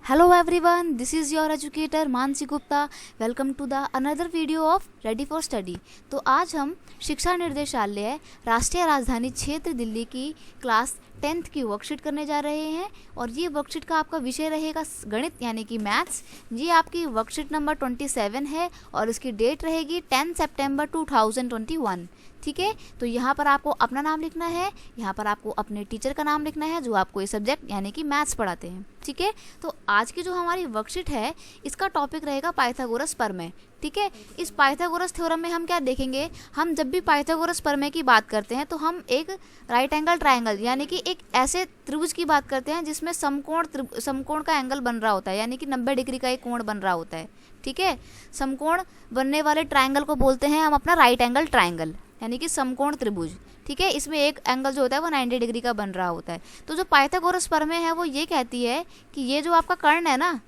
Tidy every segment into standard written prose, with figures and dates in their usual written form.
Hello everyone, this is your educator Mansi Gupta. Welcome to the another video of ready for study. तो आज हम शिक्षा निर्देशालय राष्ट्रीय राजधानी क्षेत्र दिल्ली की क्लास 10th की वर्कशीट करने जा रहे हैं और ये वर्कशीट का आपका विषय रहेगा गणित यानी कि मैथ्स. ये आपकी वर्कशीट नंबर 27 है और इसकी डेट रहेगी 10 सितंबर 2021. ठीक है, तो यहाँ पर आपको अपना नाम लिखना है, यहाँ पर आपको अपने टीचर का नाम लिखना है जो आपको ये सब्जेक्ट यानी कि मैथ्स पढ़ाते हैं. ठीक है, तो आज की जो हमारी वर्कशीट है इसका टॉपिक रहेगा पाइथागोरस प्रमेय. ठीक है, इस पाइथागोरस थ्योरम में हम क्या देखेंगे, हम जब भी पाइथागोरस प्रमेय की बात करते हैं तो हम एक राइट एंगल ट्रायंगल यानी कि एक ऐसे त्रिभुज की बात करते हैं जिसमें समकोण का एंगल बन रहा होता है यानी कि 90 डिग्री का एक कोण बन रहा होता है. ठीक है, समकोण बनने वाले ट्रायंगल को बोलते हैं हम अपना राइट एंगल ट्रायंगल यानी कि समकोण त्रिभुज. ठीक है, इसमें एक एंगल जो होता है वो 90 डिग्री का बन रहा होता है. तो जो पाइथागोरस प्रमेय है वो ये कहती है कि ये जो आपका कर्ण है ना,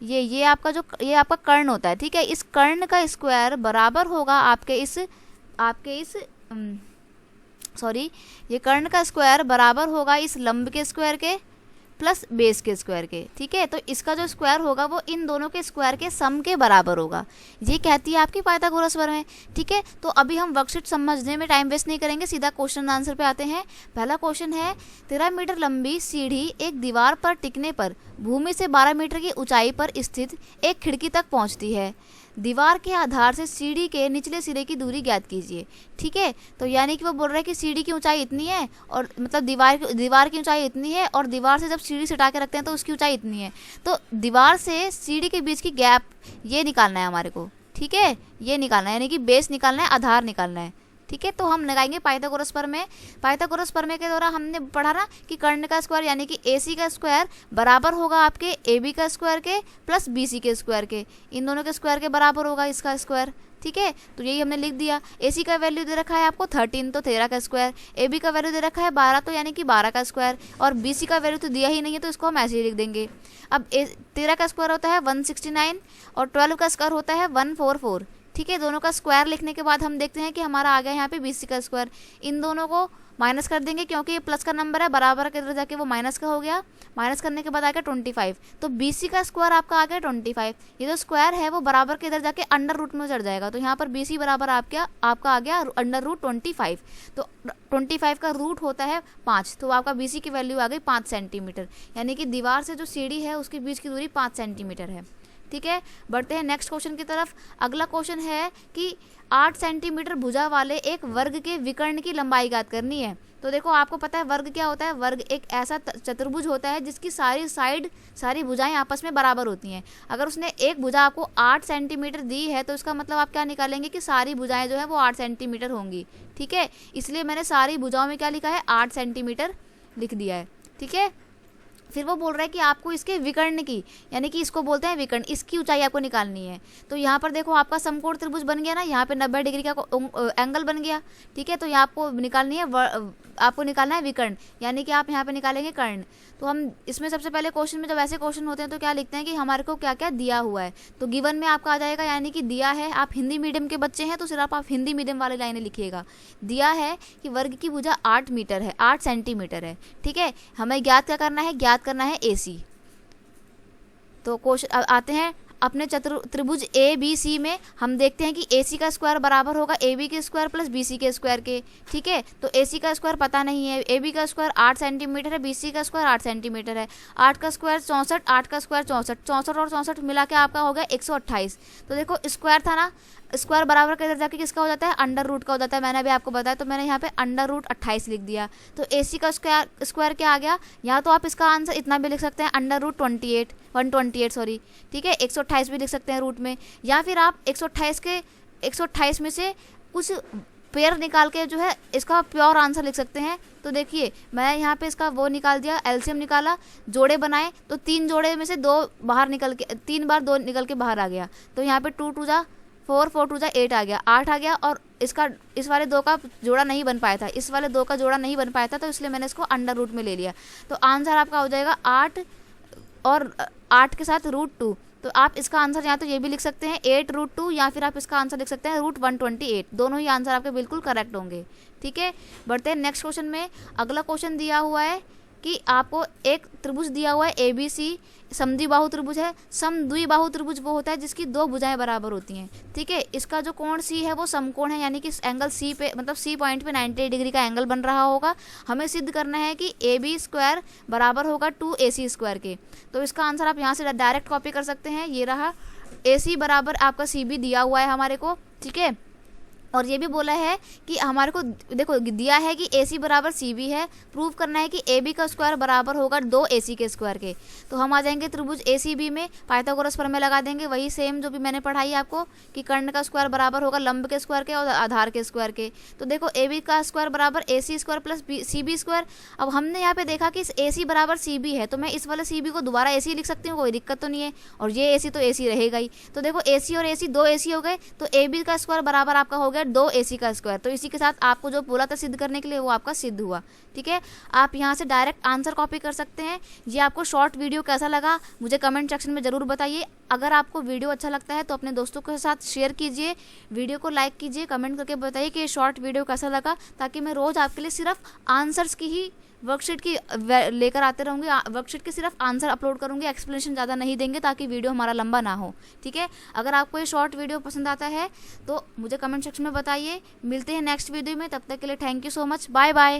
ये आपका कर्ण होता है. ठीक है, इस कर्ण का स्क्वायर बराबर होगा ये कर्ण का स्क्वायर बराबर होगा इस लंब के स्क्वायर के प्लस बेस के स्क्वायर के. ठीक है, तो इसका जो स्क्वायर होगा वो इन दोनों के स्क्वायर के सम के बराबर होगा. ये कहती है आपकी पाइथागोरस प्रमेय. ठीक है, तो अभी हम वर्कशीट समझने में टाइम वेस्ट नहीं करेंगे, सीधा क्वेश्चन आंसर पे आते हैं. पहला क्वेश्चन है, 13 मीटर लंबी सीढ़ी एक दीवार पर टिकने पर भूमि से 12 मीटर की ऊंचाई पर स्थित एक खिड़की तक पहुंचती है. दीवार के आधार से सीढ़ी के निचले सिरे की दूरी ज्ञात कीजिए. ठीक है, तो यानी कि वो बोल रहा है कि सीढ़ी की ऊंचाई इतनी है और मतलब दीवार की ऊंचाई इतनी है और दीवार से जब सीढ़ी सटा के रखते हैं तो उसकी ऊंचाई इतनी है. तो दीवार से सीढ़ी के बीच की गैप ये निकालना है हमारे को. ठीक है, ये निकालना है यानी कि बेस निकालना है, आधार निकालना है. ठीक है, तो हम लगाएंगे पाइथागोरस प्रमेय. पाइथागोरस प्रमेय के द्वारा हमने पढ़ा ना कि कर्ण का स्क्वायर यानी कि AC का स्क्वायर बराबर होगा आपके AB का स्क्वायर के प्लस BC के स्क्वायर के. इन दोनों के स्क्वायर के बराबर होगा इसका स्क्वायर. ठीक है, तो यही हमने लिख दिया. AC का वैल्यू दे रखा है आपको 13 तो 13 का स्क्वायर, AB का वैल्यू दे रखा है 12 तो यानी कि 12 का स्क्वायर और BC का वैल्यू तो दिया ही नहीं है तो इसको हम ऐसे ही लिख देंगे. अब 13 का स्क्वायर होता है 169 और 12 का स्क्वायर होता है 144. ठीक है, दोनों का स्क्वायर लिखने के बाद हम देखते हैं कि हमारा आ गया यहाँ पे BC का स्क्वायर. इन दोनों को माइनस कर देंगे क्योंकि ये प्लस का नंबर है, बराबर के इधर जाके वो माइनस का हो गया. माइनस करने के बाद आ गया 25. तो BC का स्क्वायर आपका आ गया 25. ये जो स्क्वायर है वो बराबर के इधर जाके अंडर रूट में चढ़ जाएगा. तो यहाँ पर BC बराबर आपका आ गया अंडर रूट 25. तो 25 का रूट होता है 5. तो आपका BC की वैल्यू आ गई 5 सेंटीमीटर यानी कि दीवार से जो सीढ़ी है उसके बीच की दूरी 5 सेंटीमीटर है. ठीक है, बढ़ते हैं नेक्स्ट क्वेश्चन की तरफ. अगला क्वेश्चन है कि 8 सेंटीमीटर भुजा वाले एक वर्ग के विकर्ण की लंबाई ज्ञात करनी है. तो देखो आपको पता है वर्ग क्या होता है. वर्ग एक ऐसा चतुर्भुज होता है जिसकी सारी भुजाएं आपस में बराबर होती हैं. अगर उसने एक भुजा आपको 8 सेंटीमीटर दी है तो इसका मतलब आप क्या निकालेंगे कि सारी भुजाएं जो है वो 8 सेंटीमीटर होंगी. ठीक है, इसलिए मैंने सारी भुजाओं में क्या लिखा है 8 सेंटीमीटर लिख दिया है. ठीक है, फिर वो बोल रहा है कि आपको इसके विकर्ण की यानी कि इसको बोलते हैं विकर्ण, इसकी ऊंचाई आपको निकालनी है. तो यहाँ पर देखो आपका समकोण त्रिभुज बन गया ना, यहाँ पे 90 डिग्री का एंगल बन गया. ठीक है, तो यहाँ आपको निकालना है विकर्ण यानी कि आप यहाँ पे निकालेंगे कर्ण. तो हम इसमें सबसे पहले क्वेश्चन में जब ऐसे क्वेश्चन होते हैं तो क्या लिखते हैं कि हमारे को क्या क्या दिया हुआ है. तो गिवन में आपका आ जाएगा यानी कि दिया है. आप हिंदी मीडियम के बच्चे हैं तो सिर्फ आप हिंदी मीडियम वाली लाइनें लिखिएगा. दिया है कि वर्ग की भुजा 8 मीटर है, 8 सेंटीमीटर है. ठीक है, हमें ज्ञात क्या करना है, ज्ञात करना है AC. तो क्वेश्चन आते हैं अपने त्रिभुज ABC में. हम देखते हैं कि AC का स्क्वायर बराबर होगा AB के स्क्वायर प्लस BC के स्क्वायर के. ठीक है, तो AC का स्क्वायर पता नहीं है, AB का स्क्वायर 8 सेंटीमीटर है, BC का स्क्वायर 8 सेंटीमीटर है. 8 का स्क्वायर 64, 8 का स्क्वायर 64, 64 और 64 मिला के आपका हो गया 128. तो देखो स्क्वायर था ना, स्क्वायर बराबर के इधर जाके किसका हो जाता है अंडर रूट का हो जाता है. मैंने अभी आपको बताया तो मैंने यहाँ पे अंडर रूट 28 लिख दिया. तो AC का स्क्वायर क्या आ गया, यहाँ तो आप इसका आंसर इतना भी लिख सकते हैं अंडर रूट 128 सॉरी. ठीक है, 128 भी लिख सकते हैं रूट में, या फिर आप 128 में से कुछ पेयर निकाल के जो है इसका प्योर आंसर लिख सकते हैं. तो देखिए मैं यहाँ पे इसका वो निकाल दिया, LCM निकाला, जोड़े बनाए तो 3 जोड़े में से 2 बाहर निकल के 3 बार 2 निकल के बाहर आ गया. तो यहाँ पे 2 2 जा 4 4 2 जा 8 आ गया, 8 आ गया. और इस वाले 2 का जोड़ा नहीं बन पाया था, इस वाले 2 का जोड़ा नहीं बन पाया था तो इसलिए मैंने इसको अंडर रूट में ले लिया. तो आंसर आपका हो जाएगा 8 और 8 के साथ √2. तो आप इसका आंसर या तो ये भी लिख सकते हैं 8√2 या फिर आप इसका आंसर लिख सकते हैं √128. दोनों ही आंसर आपके बिल्कुल करेक्ट होंगे. ठीक है, बढ़ते हैं नेक्स्ट क्वेश्चन में. अगला क्वेश्चन दिया हुआ है कि आपको एक त्रिभुज दिया हुआ है ABC, समद्विबाहु त्रिभुज है। समद्विबाहु त्रिभुज वो होता है जिसकी दो भुजाएं बराबर होती हैं, ठीक है। इसका जो कोण C है वो समकोण है, यानी कि एंगल C पे, मतलब C पॉइंट पे 90 डिग्री का एंगल बन रहा होगा। हमें सिद्ध करना है कि AB स्क्वायर बराबर होगा 2AC स्क्वायर के। तो इसका आंसर आप यहाँ से डायरेक्ट कॉपी कर सकते हैं। ये रहा, AC बराबर आपका CB दिया हुआ है हमारे को, ठीक है। और ये भी बोला है कि हमारे को देखो दिया है कि AC बराबर CB है, प्रूव करना है कि AB का स्क्वायर बराबर होगा 2AC के स्क्वायर के। तो हम आ जाएंगे त्रिभुज ACB में, पाइथागोरस प्रमेय लगा देंगे, वही सेम जो भी मैंने पढ़ाई आपको कि कर्ण का स्क्वायर बराबर होगा लंब के स्क्वायर के और आधार के स्क्वायर के। तो देखो AB का स्क्वायर बराबर AC square plus CB square. अब हमने यहाँ पे देखा कि AC बराबर CB है, तो मैं इस वाले CB को दोबारा AC लिख सकती हूँ, कोई दिक्कत तो नहीं है। और ये AC तो AC रहेगा ही। तो देखो AC और AC 2 AC हो गए, तो AB का स्क्वायर बराबर आपका हो गया 2AC का स्क्वायर। तो इसी के साथ आपको जो बोला था सिद्ध करने के लिए वो आपका सिद्ध हुआ, ठीक है। आप यहाँ से डायरेक्ट आंसर कॉपी कर सकते हैं। ये आपको शॉर्ट वीडियो कैसा लगा मुझे कमेंट सेक्शन में ज़रूर बताइए। अगर आपको वीडियो अच्छा लगता है तो अपने दोस्तों के साथ शेयर कीजिए, वीडियो को लाइक कीजिए, कमेंट करके बताइए कि ये शॉर्ट वीडियो कैसा लगा, ताकि मैं रोज़ आपके लिए सिर्फ आंसर्स की ही वर्कशीट की लेकर आते रहूँगी। वर्कशीट के सिर्फ आंसर अपलोड करूँगी, एक्सप्लेनेशन ज़्यादा नहीं देंगे ताकि वीडियो हमारा लंबा ना हो, ठीक है। अगर आपको ये शॉर्ट वीडियो पसंद आता है तो मुझे कमेंट सेक्शन में बताइए। मिलते हैं नेक्स्ट वीडियो में, तब तक के लिए thank you so much, bye bye.